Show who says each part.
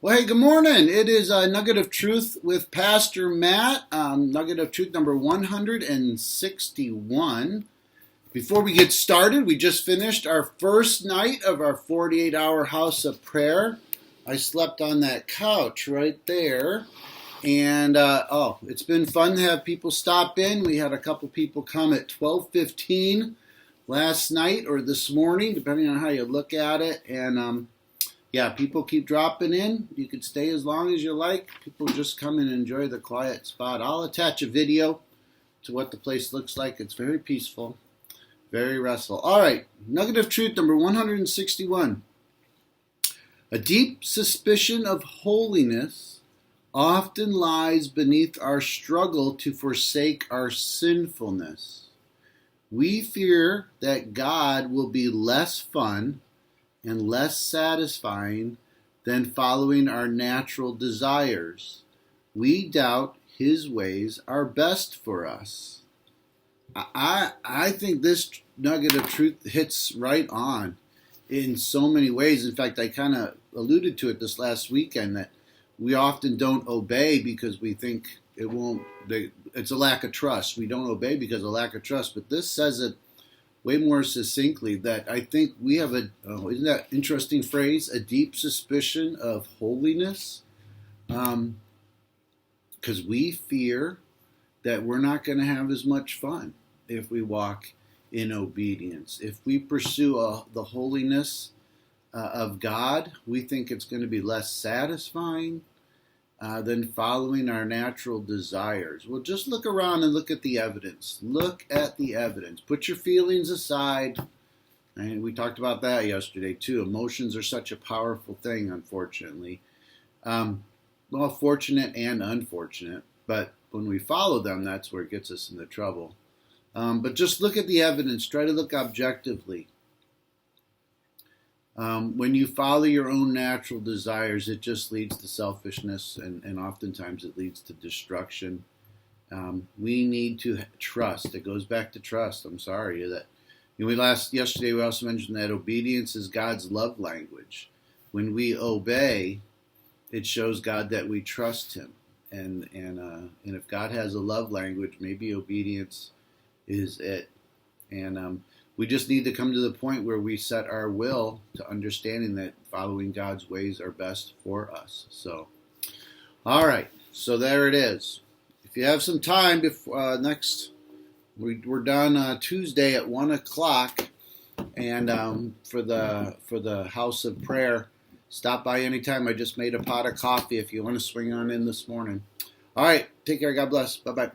Speaker 1: Well, hey, good morning. It is Nugget of Truth with Pastor Matt, Nugget of Truth number 161. Before we get started, we just finished our first night of our 48-hour house of prayer. I slept on that couch right there. And, it's been fun to have people stop in. We had a couple people come at 12:15 last night or this morning, depending on how you look at it. And, people keep dropping in. You can stay as long as you like. People just come and enjoy the quiet spot. I'll attach a video to what the place looks like. It's very peaceful, very restful. All right, Nugget of Truth number 161. A deep suspicion of holiness often lies beneath our struggle to forsake our sinfulness. We fear that God will be less fun and less satisfying than following our natural desires. We doubt his ways are best for us. I think this nugget of truth hits right on in so many ways. In fact, I kind of alluded to it this last weekend that we often don't obey because we think it's a lack of trust. We don't obey because of lack of trust. But this says it way more succinctly that I think we have isn't that interesting phrase, a deep suspicion of holiness? Because we fear that we're not going to have as much fun if we walk in obedience. If we pursue the holiness of God, we think it's going to be less satisfying than following our natural desires. Well, just look around and look at the evidence. Look at the evidence. Put your feelings aside. And we talked about that yesterday too. Emotions are such a powerful thing, unfortunately. Fortunate and unfortunate. But when we follow them, that's where it gets us into trouble. But just look at the evidence. Try to look objectively. When you follow your own natural desires, it just leads to selfishness, and oftentimes it leads to destruction. We need to trust. It goes back to trust. I'm sorry that yesterday we also mentioned that obedience is God's love language. When we obey, it shows God that we trust Him, and if God has a love language, maybe obedience is it. And we just need to come to the point where we set our will to understanding that following God's ways are best for us. So, all right. So there it is. If you have some time before we're done Tuesday at 1:00, and for the house of prayer, stop by anytime. I just made a pot of coffee if you want to swing on in this morning. All right. Take care. God bless. Bye bye.